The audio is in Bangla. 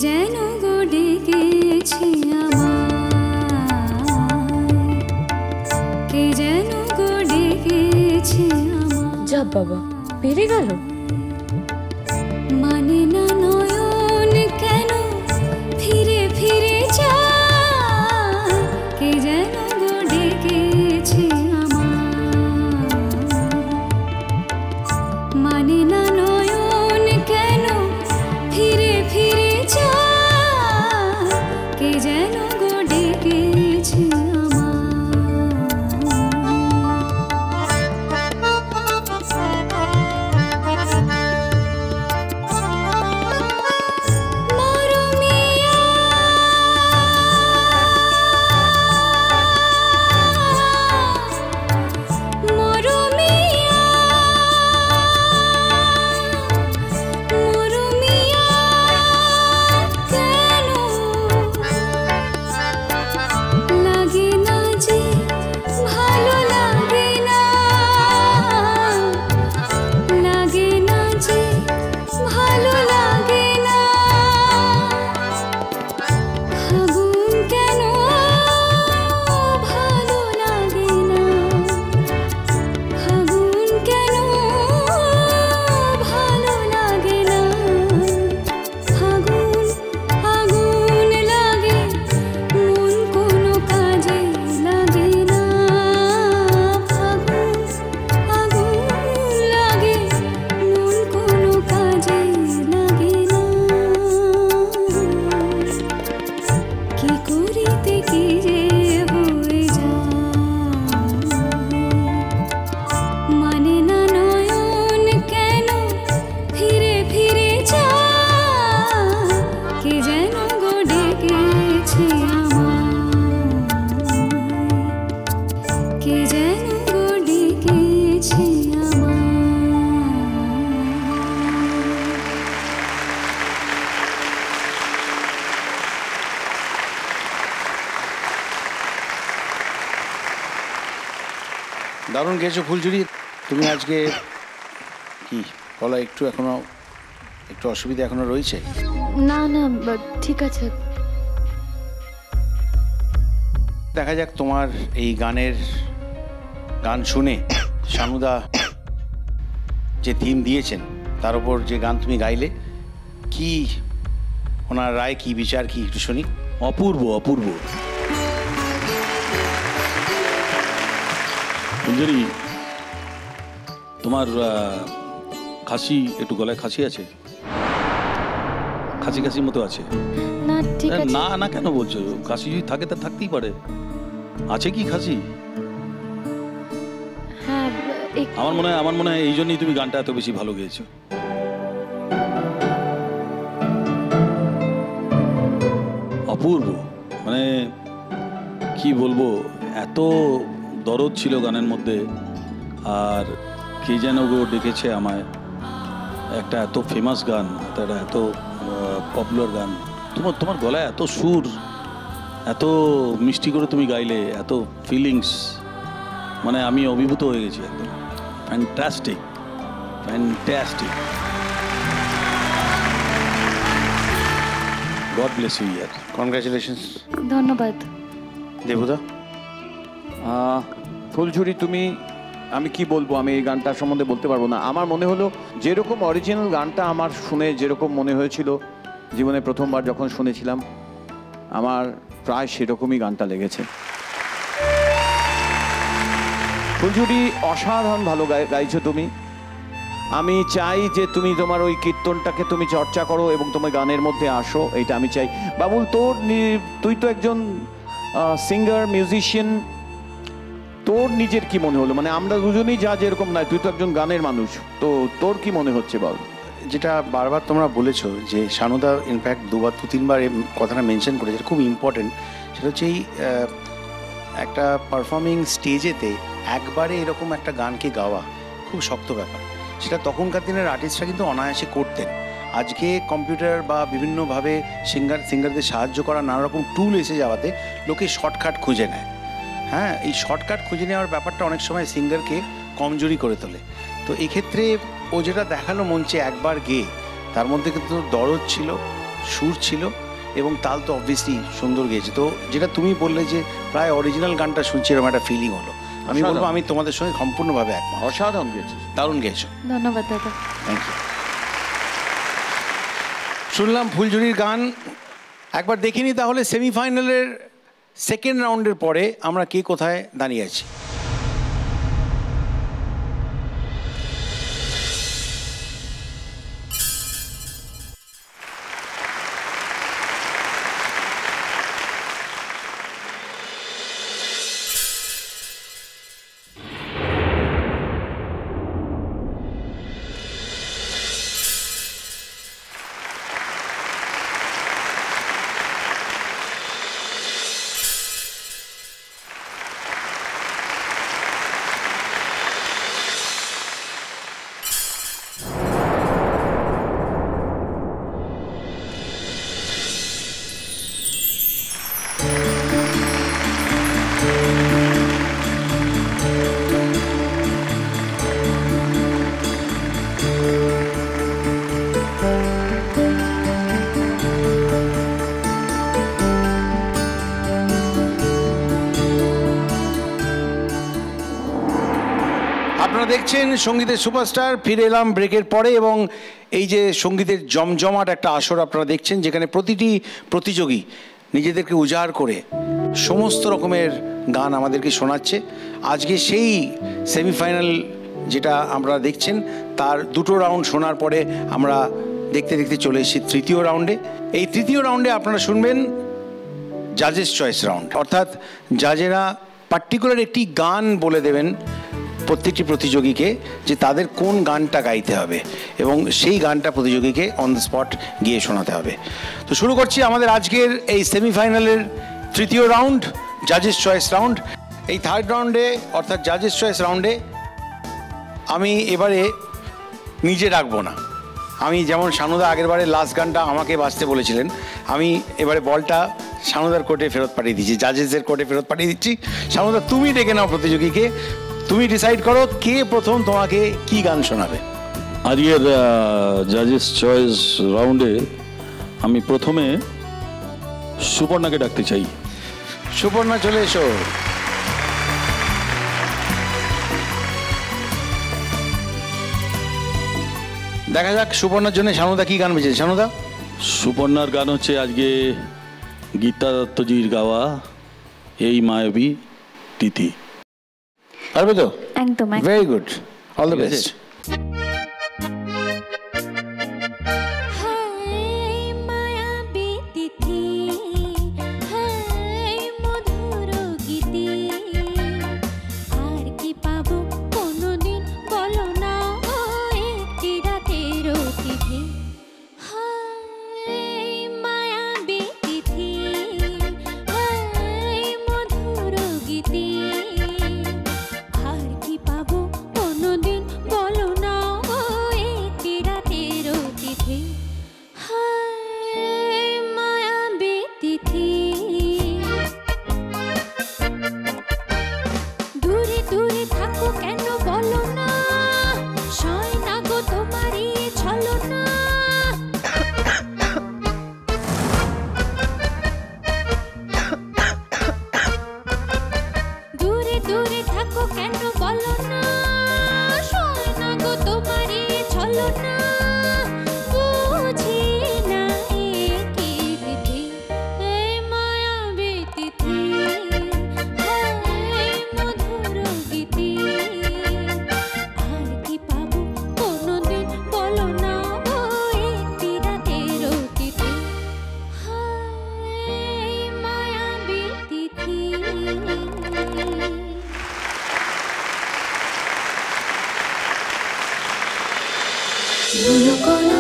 যেন গো ডেকেছে আমায়, কে যেন গো ডেকেছে আমায়। যা বাবা, পেরে গেল। মানে না নয়ন কেন ফিরে ফিরে যায়, কে যেন গো ডেকেছে আমায়। মানে না নয়ন কেন ফিরে ফিরে যায়, কে যেন গো ডেকেছে দারুণ গেছো ফুলঝুরি। তুমি আজকে কি গলা একটু এখনো একটু অসুবিধা এখনো রয়েছে? না না, ঠিক আছে। দেখা যাক তোমার এই গান শুনে শানুদা যে থিম দিয়েছেন তার উপর যে গান তুমি গাইলে, কি ওনার রায়, কি বিচার, কি একটু শুনি। অপূর্ব অপূর্ব। ফুলঝুরি, তোমার খাসি, একটু গলায় খাসি আছে? খাসি খাসির মতো আছে? না ঠিক আছে। না না কেন বলছো? খাসি যদি থাকে তা থাকতেই পারে। আছে কি খাসি? হ্যাঁ, আমার মনে হয় এই জন্যই তুমি গানটা এত বেশি ভালো গেয়েছো। অপূর্ব, মানে কি বলবো, এত দরদ ছিল গানের মধ্যে। আর কে যেন গো ডেকেছে আমায়, একটা এত ফেমাস গান, এত পপুলার গান, তোমার গলায় এত সুর, এত মিষ্টি করে তুমি গাইলে, এত ফিলিংস, মানে আমি অভিভূত হয়ে গেছি একদম। Fantastic fantastic. God bless you ইয়ার। কনগ্রাচুলেশনস। ধন্যবাদ। দেবুদা? ফুলঝুরি, তুমি, আমি কি বলবো, আমি এই গানটার সম্বন্ধে বলতে পারবো না। আমার মনে হলো যেরকম অরিজিনাল গানটা আমার শুনে যেরকম মনে হয়েছিল জীবনে প্রথমবার যখন শুনেছিলাম, আমার প্রায় সেরকমই গানটা লেগেছে। ফুলঝুরি, অসাধারণ ভালো গাইছো তুমি। আমি চাই যে তুমি তোমার ওই কীর্তনটাকে তুমি চর্চা করো এবং তোমার গানের মধ্যে আসো, এইটা আমি চাই। বাবুল, তুই তো একজন সিঙ্গার, মিউজিশিয়ান, তোর নিজের কি মনে হলো? মানে আমরা দুজনেই যা যেরকম নয়, তুই তো একজন গানের মানুষ, তো তোর কি মনে হচ্ছে বল। যেটা বারবার তোমরা বলেছো যে শানুদা ইনফ্যাক্ট দুবার দু তিনবার এই কথাটা মেনশন করেছে, খুব ইম্পর্টেন্ট। সেটা হচ্ছে এই একটা পারফর্মিং স্টেজেতে একবারে এরকম একটা গানকে গাওয়া খুব শক্ত ব্যাপার। সেটা তখনকার দিনের আর্টিস্টরা কিন্তু অনায়াসে করতেন। আজকে কম্পিউটার বা বিভিন্নভাবে সিঙ্গারদের সাহায্য করা নানা রকম টুল এসে যাওয়াতে লোকে শর্টকাট খুঁজে নেয়। হ্যাঁ, এই শর্টকাট খুঁজে নেওয়ার ব্যাপারটা অনেক সময় সিঙ্গারকে কমজোরি করে তোলে। তো এক্ষেত্রে ও যেটা দেখালো মঞ্চে একবার গেয়ে, তার মধ্যে কিন্তু দরদ ছিল, সুর ছিল এবং তাল তো অবভিয়াসলি সুন্দর গেয়েছে। তো যেটা তুমি বললে যে প্রায় অরিজিনাল গানটা শুনছি এরকম একটা ফিলিং হলো। আমি বলবো আমি তোমাদের সঙ্গে সম্পূর্ণভাবে একমত। অসাধারণ গেয়েছিস, দারুণ গেয়েছো, ধন্যবাদ দাদা। Thank you. শুনলাম ফুলঝুরির গান। একবার দেখিনি তাহলে সেমিফাইনালের সেকেন্ড রাউন্ডের পরে আমরা কে কোথায় দাঁড়িয়ে আছি। আপনারা দেখছেন সঙ্গীতের সুপারস্টার। ফিরে এলাম ব্রেকের পরে এবং এই যে সঙ্গীতের জমজমাট একটা আসর আপনারা দেখছেন, যেখানে প্রতিটি প্রতিযোগী নিজেদেরকে উজাড় করে সমস্ত রকমের গান আমাদেরকে শোনাচ্ছে। আজকে সেই সেমিফাইনাল যেটা আমরা দেখছেন তার দুটো রাউন্ড শোনার পরে আমরা দেখতে দেখতে চলে এসেছি তৃতীয় রাউন্ডে। এই তৃতীয় রাউন্ডে আপনারা শুনবেন জাজেস চয়েস রাউন্ড, অর্থাৎ জাজেরা পার্টিকুলার একটি গান বলে দেবেন প্রত্যেকটি প্রতিযোগীকে যে তাদের কোন গানটা গাইতে হবে এবং সেই গানটা প্রতিযোগীকে অন দ্য স্পট গিয়ে শোনাতে হবে। তো শুরু করছি আমাদের আজকের এই সেমিফাইনালের তৃতীয় রাউন্ড, জাজেস চয়েস রাউন্ড। এই থার্ড রাউন্ডে অর্থাৎ জাজেস চয়েস রাউন্ডে আমি এবারে নিজে রাখবো না। আমি যেমন সানুদা আগেরবারে লাস্ট গানটা আমাকে বাজতে বলেছিলেন, আমি এবারে বলটা সানুদার কোর্টে ফেরত পাঠিয়ে দিচ্ছি, জাজেসদের কোর্টে ফেরত পাঠিয়ে দিচ্ছি। সানুদা তুমি ডেকে নাও প্রতিযোগীকে, তুমি ডিসাইড করো কে প্রথম তোমাকে কি গান শোনাবে। আজকের জাজেস চয়েস রাউন্ডে আমি প্রথমে সুপর্ণাকে ডাকতে চাই। সুপর্ণা চলে এসো। দেখা যাক সুপর্ণার জন্য সানুদা কি গান বেজেছে। সানুদা, সুপর্ণার গান হচ্ছে আজকে গীতা দত্তজির গাওয়া এই মায়াবী তিথি। পারবে তো? একদম very good, all the best. Bulo ko na